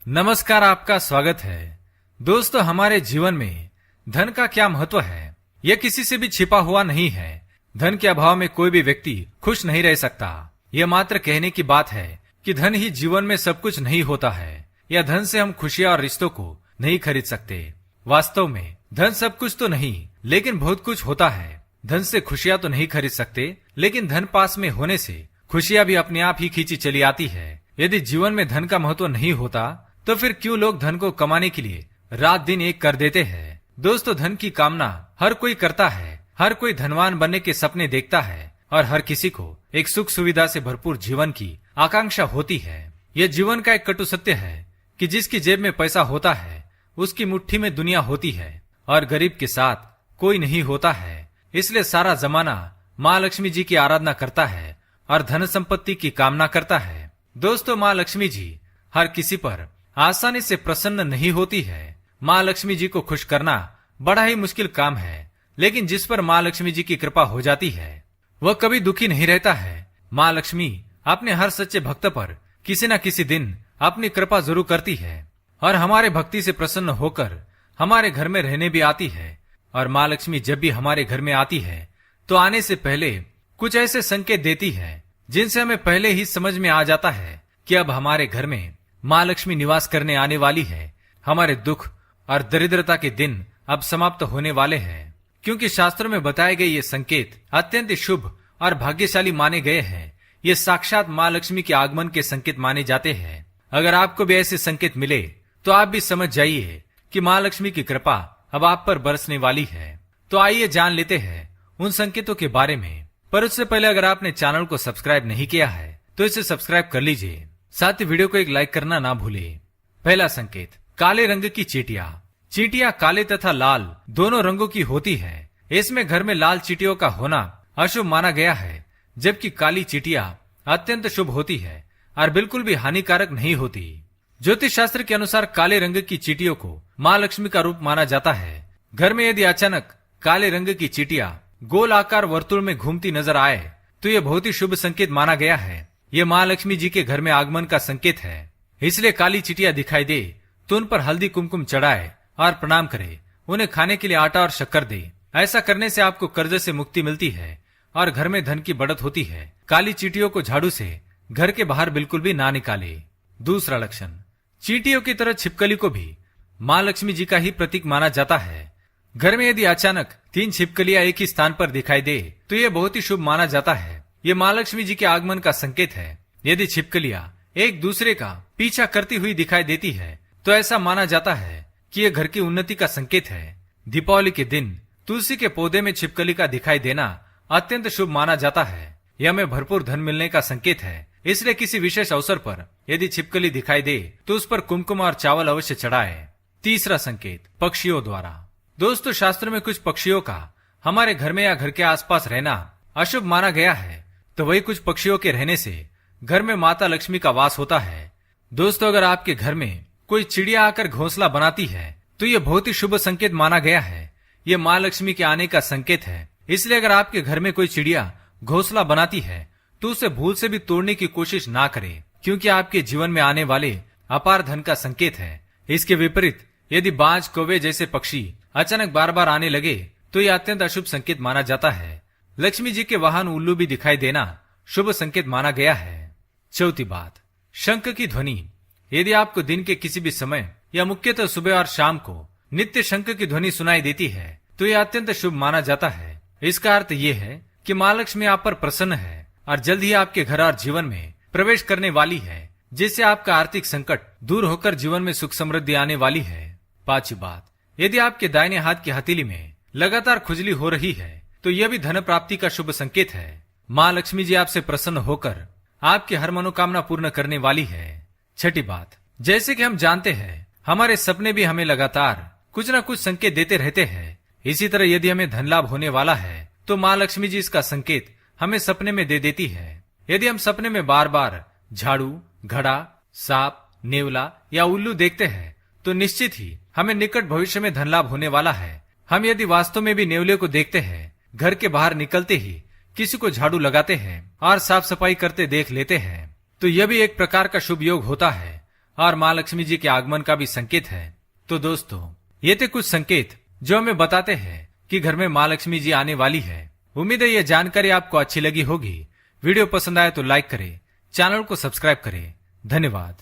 नमस्कार, आपका स्वागत है। दोस्तों, हमारे जीवन में धन का क्या महत्व है, यह किसी से भी छिपा हुआ नहीं है। धन के अभाव में कोई भी व्यक्ति खुश नहीं रह सकता। यह मात्र कहने की बात है कि धन ही जीवन में सब कुछ नहीं होता है, या धन से हम खुशियां और रिश्तों को नहीं खरीद सकते। वास्तव में धन सब कुछ तो नहीं, लेकिन बहुत कुछ होता है। धन से खुशियां तो नहीं खरीद सकते, लेकिन धन पास में होने से खुशियां भी अपने आप ही खींची चली आती है। यदि जीवन में धन का महत्व नहीं होता तो फिर क्यों लोग धन को कमाने के लिए रात दिन एक कर देते हैं। दोस्तों, धन की कामना हर कोई करता है। हर कोई धनवान बनने के सपने देखता है और हर किसी को एक सुख सुविधा से भरपूर जीवन की आकांक्षा होती है। यह जीवन का एक कटु सत्य है कि जिसकी जेब में पैसा होता है उसकी मुट्ठी में दुनिया होती है और गरीब के साथ कोई नहीं होता है। इसलिए सारा जमाना माँ लक्ष्मी जी की आराधना करता है और धन संपत्ति की कामना करता है। दोस्तों, माँ लक्ष्मी जी हर किसी पर आसानी से प्रसन्न नहीं होती है। माँ लक्ष्मी जी को खुश करना बड़ा ही मुश्किल काम है, लेकिन जिस पर माँ लक्ष्मी जी की कृपा हो जाती है वह कभी दुखी नहीं रहता है। माँ लक्ष्मी अपने हर सच्चे भक्त पर किसी न किसी दिन अपनी कृपा जरूर करती है और हमारे भक्ति से प्रसन्न होकर हमारे घर में रहने भी आती है। और माँ लक्ष्मी जब भी हमारे घर में आती है तो आने से पहले कुछ ऐसे संकेत देती है जिनसे हमें पहले ही समझ में आ जाता है कि अब हमारे घर में माँ लक्ष्मी निवास करने आने वाली है। हमारे दुख और दरिद्रता के दिन अब समाप्त होने वाले हैं, क्योंकि शास्त्रों में बताए गए ये संकेत अत्यंत शुभ और भाग्यशाली माने गए हैं। ये साक्षात माँ लक्ष्मी के आगमन के संकेत माने जाते हैं। अगर आपको भी ऐसे संकेत मिले तो आप भी समझ जाइए कि माँ लक्ष्मी की कृपा अब आप पर बरसने वाली है। तो आइए जान लेते हैं उन संकेतों के बारे में। पर उससे पहले अगर आपने चैनल को सब्सक्राइब नहीं किया है तो इसे सब्सक्राइब कर लीजिए। साथ ही वीडियो को एक लाइक करना ना भूलें। पहला संकेत, काले रंग की चींटियां। चींटियां काले तथा लाल दोनों रंगों की होती है। इसमें घर में लाल चींटियों का होना अशुभ माना गया है, जबकि काली चींटियां अत्यंत शुभ होती है और बिल्कुल भी हानिकारक नहीं होती। ज्योतिष शास्त्र के अनुसार काले रंग की चींटियों को माँ लक्ष्मी का रूप माना जाता है। घर में यदि अचानक काले रंग की चींटियां गोल आकार वर्तुल में घूमती नजर आए तो यह बहुत ही शुभ संकेत माना गया है। ये माँ लक्ष्मी जी के घर में आगमन का संकेत है। इसलिए काली चिटिया दिखाई दे तो उन पर हल्दी कुमकुम चढ़ाए और प्रणाम करे। उन्हें खाने के लिए आटा और शक्कर दे। ऐसा करने से आपको कर्ज से मुक्ति मिलती है और घर में धन की बढ़त होती है। काली चींटियों को झाड़ू से घर के बाहर बिल्कुल भी ना निकाले। दूसरा लक्षण, चींटियों की तरह छिपकली को भी माँ लक्ष्मी जी का ही प्रतीक माना जाता है। घर में यदि अचानक 3 छिपकलियां एक ही स्थान पर दिखाई दे तो यह बहुत ही शुभ माना जाता है। ये माँ लक्ष्मी जी के आगमन का संकेत है। यदि छिपकलियां एक दूसरे का पीछा करती हुई दिखाई देती है तो ऐसा माना जाता है कि यह घर की उन्नति का संकेत है। दीपावली के दिन तुलसी के पौधे में छिपकली का दिखाई देना अत्यंत शुभ माना जाता है। यह हमें भरपूर धन मिलने का संकेत है। इसलिए किसी विशेष अवसर पर यदि छिपकली दिखाई दे तो उस पर कुमकुम और चावल अवश्य चढ़ाए। तीसरा संकेत, पक्षियों द्वारा। दोस्तों, शास्त्र में कुछ पक्षियों का हमारे घर में या घर के आसपास रहना अशुभ माना गया है, तो वही कुछ पक्षियों के रहने से घर में माता लक्ष्मी का वास होता है। दोस्तों, अगर आपके घर में कोई चिड़िया आकर घोंसला बनाती है तो यह बहुत ही शुभ संकेत माना गया है। यह माँ लक्ष्मी के आने का संकेत है। इसलिए अगर आपके घर में कोई चिड़िया घोंसला बनाती है तो उसे भूल से भी तोड़ने की कोशिश ना करें, क्योंकि आपके जीवन में आने वाले अपार धन का संकेत है। इसके विपरीत यदि बाज, कौवे जैसे पक्षी अचानक बार बार आने लगे तो यह अत्यंत अशुभ संकेत माना जाता है। लक्ष्मी जी के वाहन उल्लू भी दिखाई देना शुभ संकेत माना गया है। चौथी बात, शंख की ध्वनि। यदि आपको दिन के किसी भी समय या मुख्यतः सुबह और शाम को नित्य शंख की ध्वनि सुनाई देती है तो यह अत्यंत शुभ माना जाता है। इसका अर्थ ये है कि माँ लक्ष्मी आप पर प्रसन्न है और जल्द ही आपके घर और जीवन में प्रवेश करने वाली है, जिससे आपका आर्थिक संकट दूर होकर जीवन में सुख समृद्धि आने वाली है। पांचवी बात, यदि आपके दाहिने हाथ की हथेली में लगातार खुजली हो रही है तो यह भी धन प्राप्ति का शुभ संकेत है। माँ लक्ष्मी जी आपसे प्रसन्न होकर आपकी हर मनोकामना पूर्ण करने वाली है। छठी बात, जैसे कि हम जानते हैं हमारे सपने भी हमें लगातार कुछ न कुछ संकेत देते रहते हैं। इसी तरह यदि हमें धन लाभ होने वाला है तो माँ लक्ष्मी जी इसका संकेत हमें सपने में दे देती है। यदि हम सपने में बार बार झाड़ू, घड़ा, सांप, नेवला या उल्लू देखते हैं तो निश्चित ही हमें निकट भविष्य में धन लाभ होने वाला है। हम यदि वास्तव में भी नेवले को देखते हैं, घर के बाहर निकलते ही किसी को झाड़ू लगाते हैं और साफ सफाई करते देख लेते हैं तो यह भी एक प्रकार का शुभ योग होता है और माँ लक्ष्मी जी के आगमन का भी संकेत है। तो दोस्तों, ये थे कुछ संकेत जो हमें बताते हैं कि घर में माँ लक्ष्मी जी आने वाली है। उम्मीद है यह जानकारी आपको अच्छी लगी होगी। वीडियो पसंद आए तो लाइक करें, चैनल को सब्सक्राइब करें। धन्यवाद।